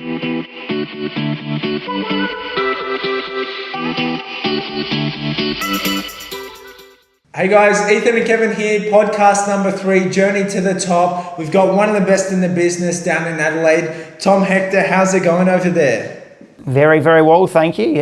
Hey guys, Ethan and Kevin here, podcast number 3, Journey to the Top. We've got one of the best in the business down in Adelaide. Tom Hector, how's it going over there? Very, very well, thank you.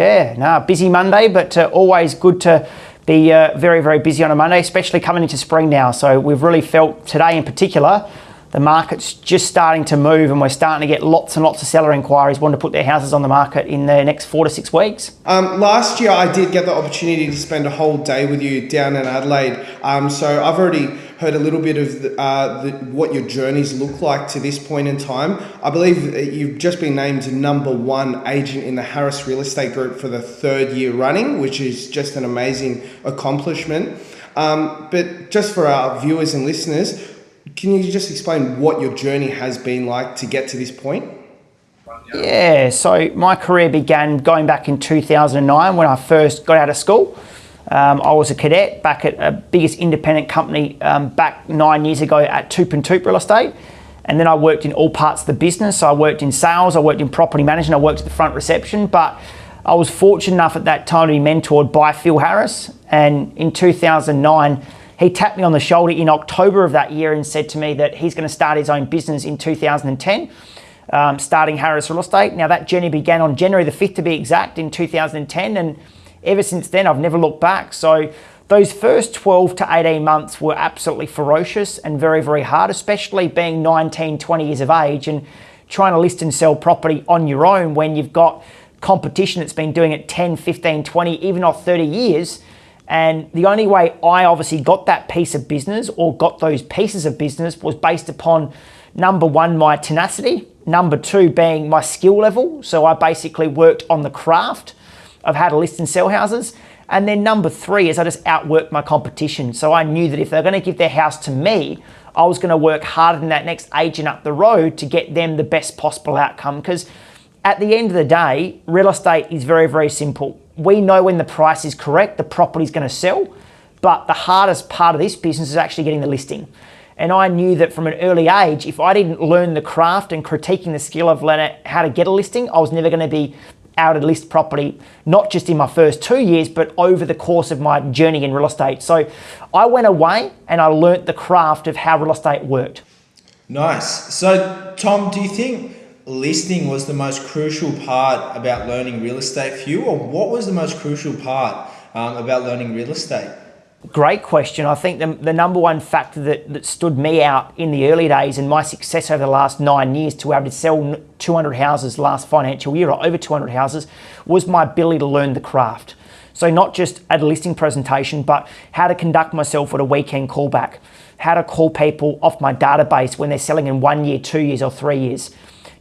Busy Monday, but always good to be very, very busy on a Monday, especially coming into spring now. So we've really felt today in particular, the market's just starting to move and we're starting to get lots and lots of seller inquiries wanting to put their houses on the market in the next 4 to 6 weeks. Last year I did get the opportunity to spend a whole day with you down in Adelaide. So I've already heard a little bit of what your journeys look like to this point in time. I believe you've just been named number 1 agent in the Harris Real Estate Group for the 3rd year running, which is just an amazing accomplishment. But just for our viewers and listeners, can you just explain what your journey has been like to get to this point? Yeah, so my career began going back in 2009 when I first got out of school. I was a cadet back at a biggest independent company back 9 years ago at Toop and Toop Real Estate. And then I worked in all parts of the business. So I worked in sales, I worked in property management, I worked at the front reception. But I was fortunate enough at that time to be mentored by Phil Harris. And in 2009, he tapped me on the shoulder in October of that year and said to me that he's going to start his own business in 2010, starting Harris Real Estate. Now that journey began on January the 5th to be exact in 2010, and ever since then I've never looked back. So those first 12 to 18 months were absolutely ferocious and very, very hard, especially being 19, 20 years of age and trying to list and sell property on your own when you've got competition that's been doing it 10, 15, 20, even not 30 years. And the only way I obviously got that piece of business or got those pieces of business was based upon, number 1, my tenacity, number 2, being my skill level. So I basically worked on the craft of how to list and sell houses. And then number 3 is I just outworked my competition. So I knew that if they're going to give their house to me, I was going to work harder than that next agent up the road to get them the best possible outcome. Because at the end of the day, real estate is very, very simple. We know when the price is correct, the property's going to sell, but the hardest part of this business is actually getting the listing. And I knew that from an early age, if I didn't learn the craft and critiquing the skill of how to get a listing, I was never going to be able to list property, not just in my first 2 years, but over the course of my journey in real estate. So I went away and I learnt the craft of how real estate worked. Nice. So Tom, do you think listing was the most crucial part about learning real estate for you, or what was the most crucial part about learning real estate? Great question. I think the number 1 factor that stood me out in the early days and my success over the last 9 years to be able to sell 200 houses last financial year, or over 200 houses, was my ability to learn the craft. So not just at a listing presentation, but how to conduct myself at a weekend callback, how to call people off my database when they're selling in 1 year, 2 years or 3 years.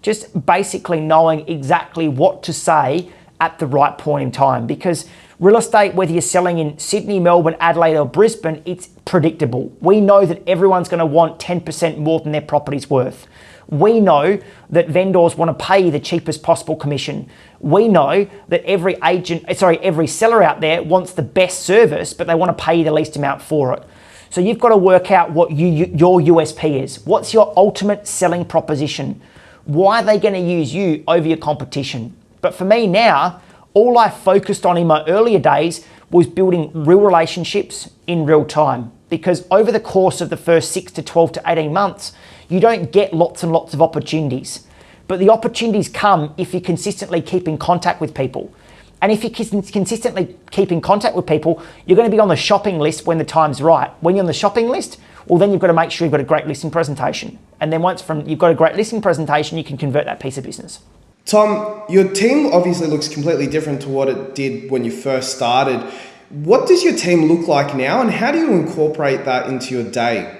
Just basically knowing exactly what to say at the right point in time, because real estate, whether you're selling in Sydney, Melbourne, Adelaide or Brisbane, it's predictable. We know that everyone's going to want 10% more than their property's worth. We know that vendors want to pay you the cheapest possible commission. We know that every seller out there wants the best service, but they want to pay you the least amount for it. So you've got to work out what your USP is. What's your ultimate selling proposition? Why are they going to use you over your competition? But for me now, all I focused on in my earlier days was building real relationships in real time. Because over the course of the first 6 to 12 to 18 months, you don't get lots and lots of opportunities. But the opportunities come if you consistently keep in contact with people. And if you consistently keep in contact with people, you're going to be on the shopping list when the time's right. When you're on the shopping list, well, then you've got to make sure you've got a great listing presentation. And then once you've got a great listing presentation, you can convert that piece of business. Tom, your team obviously looks completely different to what it did when you first started. What does your team look like now, and how do you incorporate that into your day?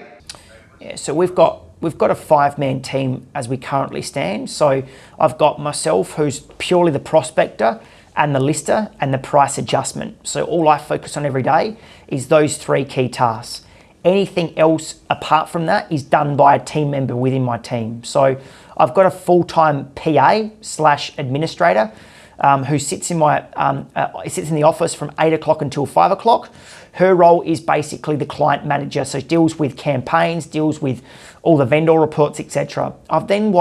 Yeah, so we've got a 5-man team as we currently stand. So I've got myself, who's purely the prospector, and the lister, and the price adjustment. So all I focus on every day is those 3 key tasks. Anything else apart from that is done by a team member within my team. So I've got a full-time PA/administrator who sits in the office from 8 o'clock until 5 o'clock. Her role is basically the client manager, so deals with campaigns, deals with all the vendor reports, etc. I've then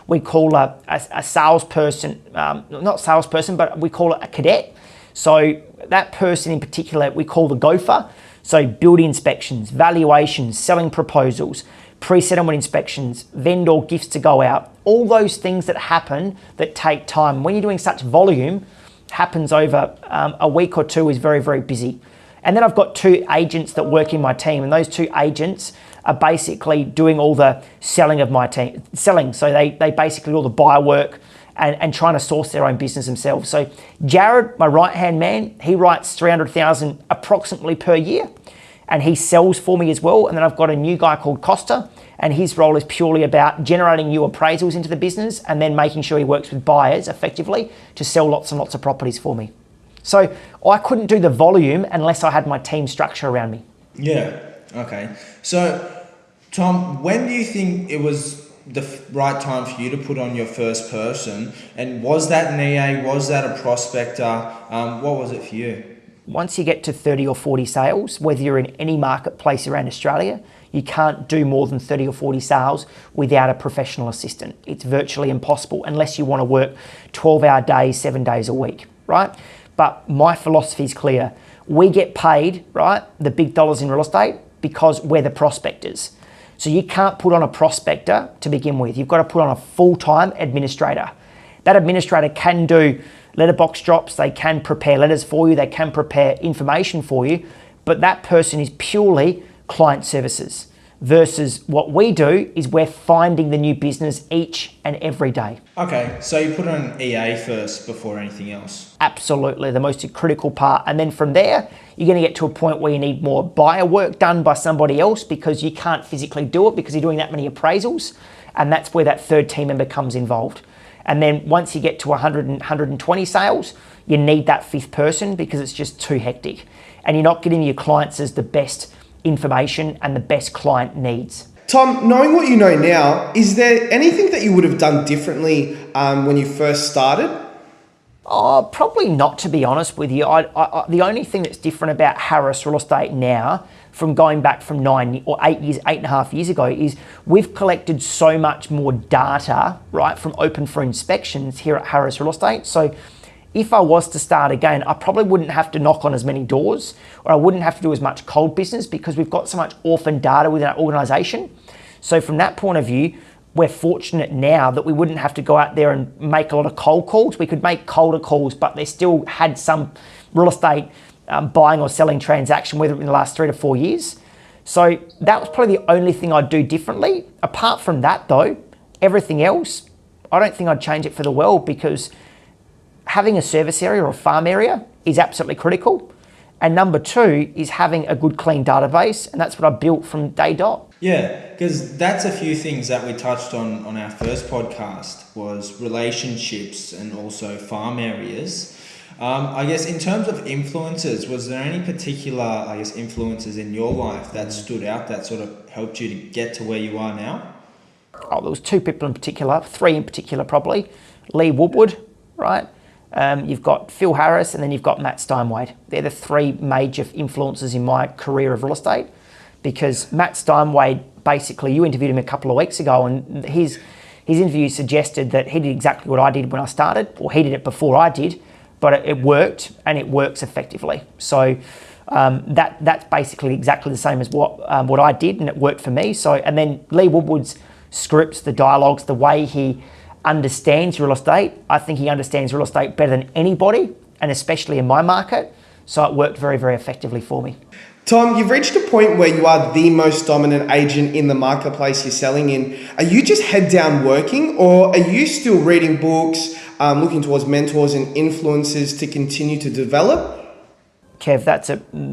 we call a salesperson, not salesperson, but we call it a cadet. So that person in particular, we call the gopher. So building inspections, valuations, selling proposals, pre-settlement inspections, vendor gifts to go out, all those things that happen that take time. When you're doing such volume, happens over a week or two is very, very busy. And then I've got 2 agents that work in my team, and those 2 agents are basically doing all the selling of my team, selling. So they basically do all the buyer work and trying to source their own business themselves. So Jared, my right-hand man, he writes 300,000 approximately per year, and he sells for me as well. And then I've got a new guy called Costa, and his role is purely about generating new appraisals into the business and then making sure he works with buyers effectively to sell lots and lots of properties for me. So I couldn't do the volume unless I had my team structure around me. Yeah. Okay. So, Tom, when do you think it was the right time for you to put on your first person? And was that an EA? Was that a prospector? What was it for you? Once you get to 30 or 40 sales, whether you're in any marketplace around Australia, you can't do more than 30 or 40 sales without a professional assistant. It's virtually impossible unless you want to work 12-hour days, 7 days a week, right? But my philosophy is clear. We get paid, right, the big dollars in real estate because we're the prospectors. So you can't put on a prospector to begin with. You've got to put on a full-time administrator. That administrator can do letterbox drops, they can prepare letters for you, they can prepare information for you, but that person is purely client services versus what we do is we're finding the new business each and every day. Okay, so you put on an EA first before anything else? Absolutely, the most critical part. And then from there, you're going to get to a point where you need more buyer work done by somebody else because you can't physically do it because you're doing that many appraisals. And that's where that third team member comes involved. And then once you get to 100 and 120 sales, you need that 5th person because it's just too hectic. And you're not getting your clients as the best information and the best client needs. Tom, knowing what you know now, is there anything that you would have done differently when you first started? Oh, probably not, to be honest with you. The only thing that's different about Harris Real Estate now from going back from 8 and a half years ago is we've collected so much more data, right, from open for inspections here at Harris Real Estate. So if I was to start again, I probably wouldn't have to knock on as many doors or I wouldn't have to do as much cold business because we've got so much orphan data within our organisation. So from that point of view, we're fortunate now that we wouldn't have to go out there and make a lot of cold calls. We could make colder calls, but they still had some real estate buying or selling transaction, whether in the last 3 to 4 years. So that was probably the only thing I'd do differently. Apart from that though, everything else, I don't think I'd change it for the world because having a service area or a farm area is absolutely critical. And number 2 is having a good clean database. And that's what I built from day dot. Yeah, because that's a few things that we touched on our first podcast was relationships and also farm areas. I guess in terms of influences, was there any particular, influences in your life that stood out that sort of helped you to get to where you are now? Oh, there was 2 people in particular, 3 in particular probably. Lee Woodward, right? You've got Phil Harris and then you've got Matt Steinwade. They're the 3 major influences in my career of real estate because Matt Steinwade, basically, you interviewed him a couple of weeks ago and his interview suggested that he did exactly what I did when I started, or he did it before I did, but it worked and it works effectively. So that's basically exactly the same as what I did and it worked for me. So, and then Lee Woodward's scripts, the dialogues, the way he understands real estate. I think he understands real estate better than anybody, and especially in my market. So it worked very, very effectively for me. Tom, you've reached a point where you are the most dominant agent in the marketplace you're selling in. Are you just head down working, or are you still reading books, looking towards mentors and influencers to continue to develop? Kev,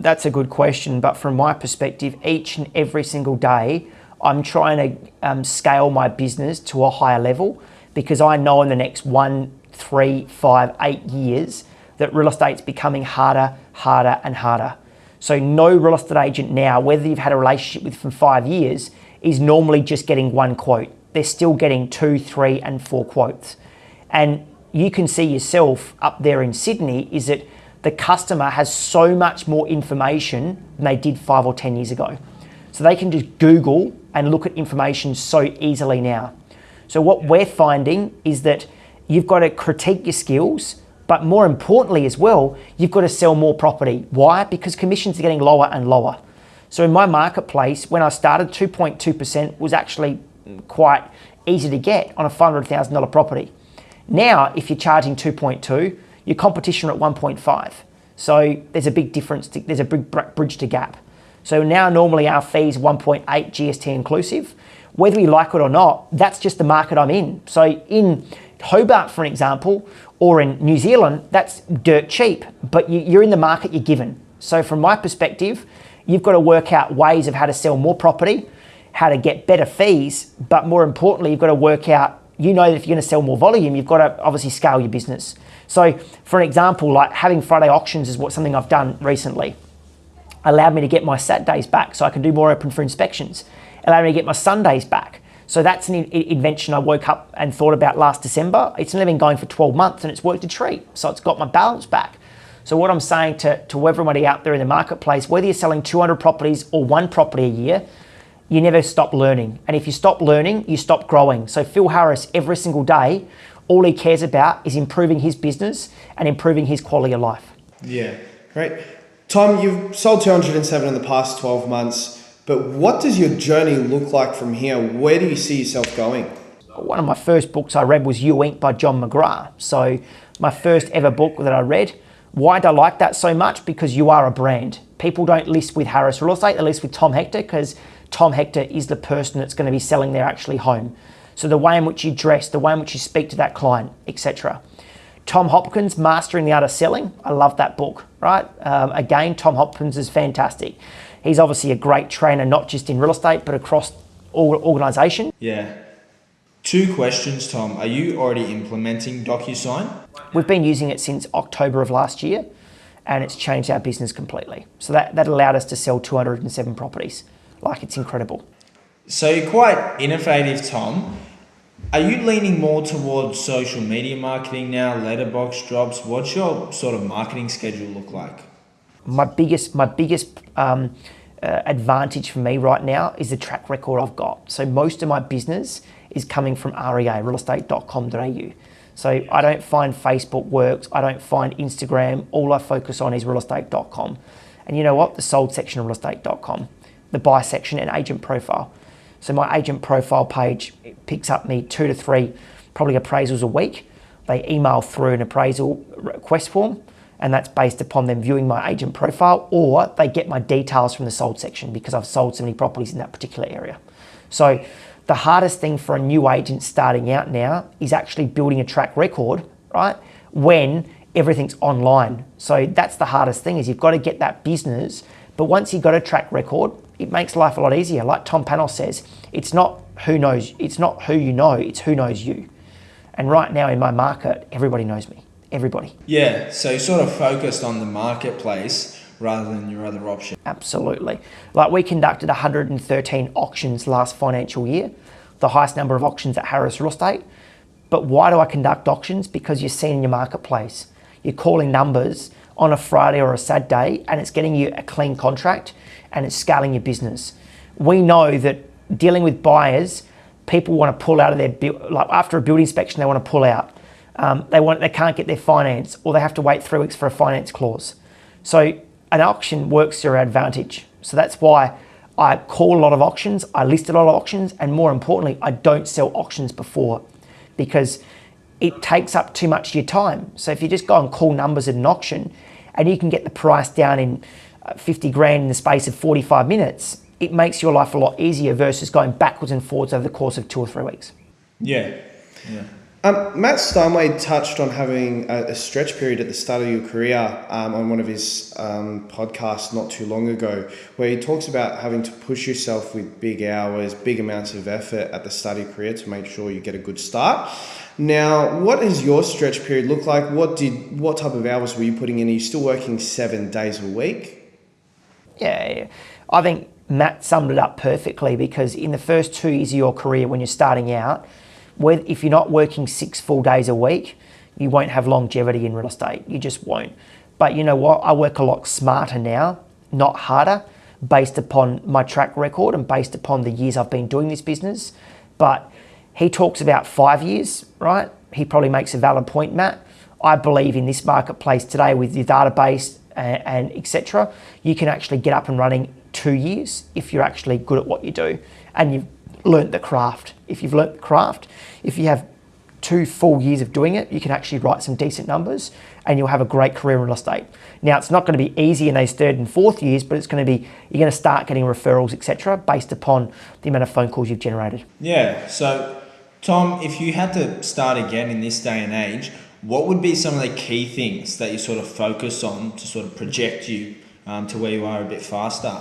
that's a good question. But from my perspective, each and every single day, I'm trying to scale my business to a higher level because I know in the next 1, 3, 5, 8 years that real estate's becoming harder, harder and harder. So no real estate agent now, whether you've had a relationship with for 5 years, is normally just getting 1 quote. They're still getting 2, 3 and 4 quotes. And you can see yourself up there in Sydney is that the customer has so much more information than they did 5 or 10 years ago. So they can just Google and look at information so easily now. So what we're finding is that you've got to critique your skills, but more importantly as well, you've got to sell more property. Why? Because commissions are getting lower and lower. So in my marketplace, when I started, 2.2% was actually quite easy to get on a $500,000 property. Now, if you're charging 2.2, your competition are at 1.5. So there's a big difference, there's a big bridge to gap. So now normally our fees 1.8 GST inclusive. Whether you like it or not, that's just the market I'm in. So in Hobart, for example, or in New Zealand, that's dirt cheap, but you're in the market you're given. So from my perspective, you've got to work out ways of how to sell more property, how to get better fees, but more importantly, you've got to work out, you know that if you're going to sell more volume, you've got to obviously scale your business. So for an example, like having Friday auctions is something I've done recently. Allowed me to get my Saturdays back so I can do more open for inspections. Allowed me to get my Sundays back. So that's an invention I woke up and thought about last December. It's only been going for 12 months and it's worked a treat. So it's got my balance back. So what I'm saying to everybody out there in the marketplace, whether you're selling 200 properties or one property a year, you never stop learning. And if you stop learning, you stop growing. So Phil Harris, every single day, all he cares about is improving his business and improving his quality of life. Yeah, great. Tom, you've sold 207 in the past 12 months, but what does your journey look like from here? Where do you see yourself going? One of my first books I read was You Inc. by John McGrath. So my first ever book that I read. Why do I like that so much? Because you are a brand. People don't list with Harris Real Estate, they list with Tom Hector because Tom Hector is the person that's going to be selling their actually home. So the way in which you dress, the way in which you speak to that client, etc. Tom Hopkins, Mastering the Art of Selling. I love that book, right? Again, Tom Hopkins is fantastic. He's obviously a great trainer, not just in real estate, but across organisation. Yeah. 2 questions, Tom. Are you already implementing DocuSign? We've been using it since October of last year, and it's changed our business completely. So that allowed us to sell 207 properties. Like, it's incredible. So you're quite innovative, Tom. Are you leaning more towards social media marketing now, letterbox drops? What's your sort of marketing schedule look like? My biggest advantage for me right now is the track record I've got. So most of my business is coming from REA, realestate.com.au. So I don't find Facebook works, I don't find Instagram, all I focus on is realestate.com. And you know what? The sold section of realestate.com, the buy section and agent profile. So my agent profile page picks up me 2 to 3 probably appraisals a week. They email through an appraisal request form, and that's based upon them viewing my agent profile, or they get my details from the sold section because I've sold so many properties in that particular area. So the hardest thing for a new agent starting out now is actually building a track record, right? When everything's online. So that's the hardest thing, is you've got to get that business. But once you've got a track record, it makes life a lot easier. Like Tom Panel says, it's not who you know, it's who knows you. And right now in my market, everybody knows me. Everybody. Yeah, so you're sort of focused on the marketplace rather than your other option. Absolutely. Like, we conducted 113 auctions last financial year, the highest number of auctions at Harris Real Estate. But why do I conduct auctions? Because you're seeing your marketplace. You're calling numbers on a Friday or a Saturday, and it's getting you a clean contract and it's scaling your business. We know that dealing with buyers, people want to pull out of their, like after a building inspection, they want to pull out. They can't get their finance, or they have to wait 3 weeks for a finance clause. So an auction works to your advantage. So that's why I call a lot of auctions, I list a lot of auctions, and more importantly, I don't sell auctions before, because it takes up too much of your time. So if you just go and call numbers at an auction and you can get the price down in 50 grand in the space of 45 minutes, it makes your life a lot easier versus going backwards and forwards over the course of 2 or 3 weeks. Yeah. Matt Steinway touched on having a stretch period at the start of your career on one of his podcasts not too long ago, where he talks about having to push yourself with big hours, big amounts of effort at the start of your career to make sure you get a good start. Now, what does your stretch period look like? What type of hours were you putting in? Are you still working 7 days a week? Yeah, I think Matt summed it up perfectly, because in the first 2 years of your career when you're starting out, if you're not working 6 full days a week, you won't have longevity in real estate. You just won't. But you know what? I work a lot smarter now, not harder, based upon my track record and based upon the years I've been doing this business. But He talks about 5 years, right? He probably makes a valid point, Matt. I believe in this marketplace today with your database and etc., you can actually get up and running 2 years if you're actually good at what you do and you've learnt the craft. If you've learnt the craft, if you have 2 full years of doing it, you can actually write some decent numbers and you'll have a great career in real estate. Now, it's not going to be easy in those 3rd and 4th years, but it's going to be, you're going to start getting referrals, etc., based upon the amount of phone calls you've generated. Yeah. So, Tom, if you had to start again in this day and age, what would be some of the key things that you sort of focus on to sort of project you to where you are a bit faster?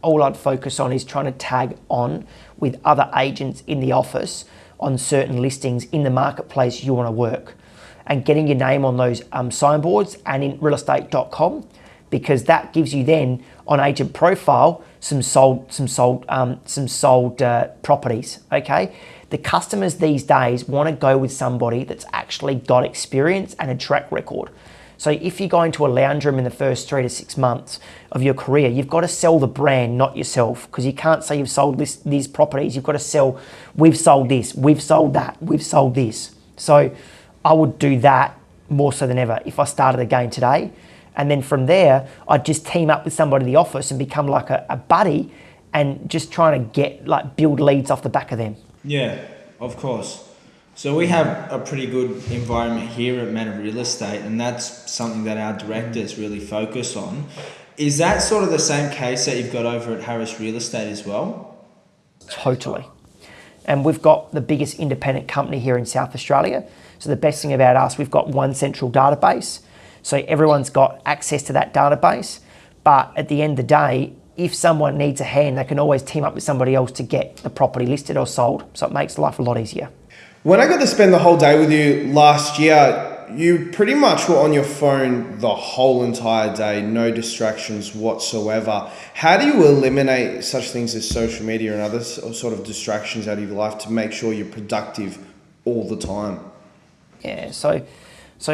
All I'd focus on is trying to tag on with other agents in the office on certain listings in the marketplace you want to work, and getting your name on those signboards and in realestate.com, because that gives you then on agent profile some sold properties. Okay, the customers these days want to go with somebody that's actually got experience and a track record. So if you go into a lounge room in the first 3 to 6 months of your career, you've got to sell the brand, not yourself, because you can't say you've sold these properties. You've got to sell, we've sold this, we've sold that, we've sold this. So I would do that more so than ever if I started again today. And then from there, I'd just team up with somebody in the office and become like a buddy and just trying to build leads off the back of them. Yeah, of course. So we have a pretty good environment here at Manor Real Estate, and that's something that our directors really focus on. Is that sort of the same case that you've got over at Harris Real Estate as well? Totally. And we've got the biggest independent company here in South Australia. So the best thing about us, we've got one central database. So everyone's got access to that database. But at the end of the day, if someone needs a hand, they can always team up with somebody else to get the property listed or sold. So it makes life a lot easier. When I got to spend the whole day with you last year, you pretty much were on your phone the whole entire day, no distractions whatsoever. How do you eliminate such things as social media and other sort of distractions out of your life to make sure you're productive all the time? Yeah, so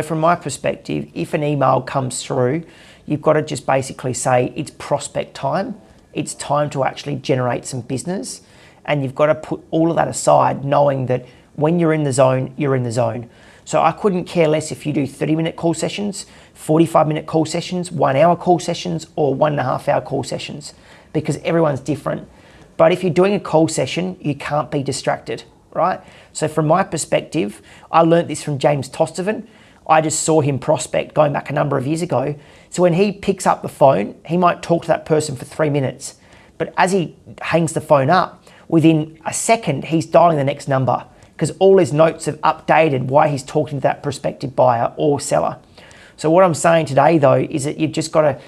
from my perspective, if an email comes through, you've got to just basically say it's prospect time. It's time to actually generate some business. And you've got to put all of that aside, knowing that when you're in the zone, you're in the zone. So I couldn't care less if you do 30-minute call sessions, 45-minute call sessions, 1 hour call sessions, or 1.5 hour call sessions, because everyone's different. But if you're doing a call session, you can't be distracted, right? So from my perspective, I learned this from James Tostovan. I just saw him prospect going back a number of years ago. So when he picks up the phone, he might talk to that person for 3 minutes. But as he hangs the phone up, within a second, he's dialing the next number, because all his notes have updated why he's talking to that prospective buyer or seller. So what I'm saying today though, is that you've just got to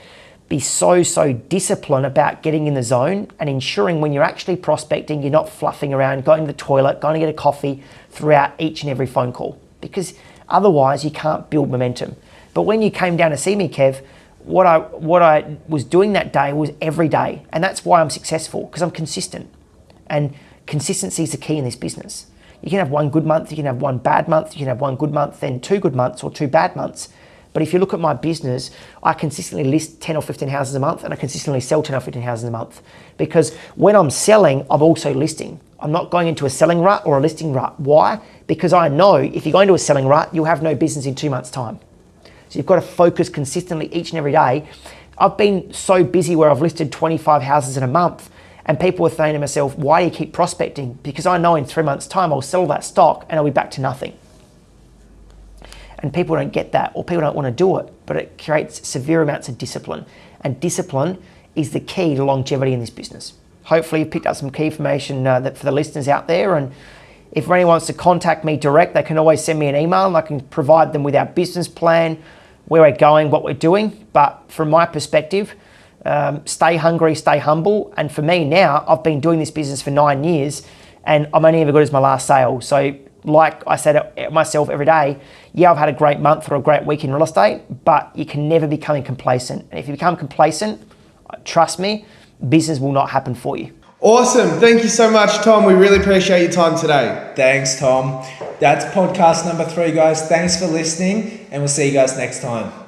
be so disciplined about getting in the zone and ensuring when you're actually prospecting, you're not fluffing around, going to the toilet, going to get a coffee throughout each and every phone call, because otherwise you can't build momentum. But when you came down to see me, Kev, what I was doing that day was every day. And that's why I'm successful, because I'm consistent. And consistency is the key in this business. You can have one good month, you can have one bad month, you can have one good month, then 2 good months or 2 bad months. But if you look at my business, I consistently list 10 or 15 houses a month, and I consistently sell 10 or 15 houses a month. Because when I'm selling, I'm also listing. I'm not going into a selling rut or a listing rut. Why? Because I know if you go into a selling rut, you'll have no business in 2 months' time. So you've got to focus consistently each and every day. I've been so busy where I've listed 25 houses in a month, and people are saying to myself, why do you keep prospecting? Because I know in 3 months' time I'll sell that stock and I'll be back to nothing. And people don't get that, or people don't want to do it, but it creates severe amounts of discipline. And discipline is the key to longevity in this business. Hopefully you've picked up some key information that for the listeners out there. And if anyone wants to contact me direct, they can always send me an email and I can provide them with our business plan, where we're going, what we're doing. But from my perspective, stay hungry, stay humble. And for me now, I've been doing this business for 9 years and I'm only ever good as my last sale. So like I said myself every day, yeah, I've had a great month or a great week in real estate, but you can never become complacent. And if you become complacent, trust me, business will not happen for you. Awesome. Thank you so much, Tom. We really appreciate your time today. Thanks, Tom. That's podcast number 3, guys. Thanks for listening, and we'll see you guys next time.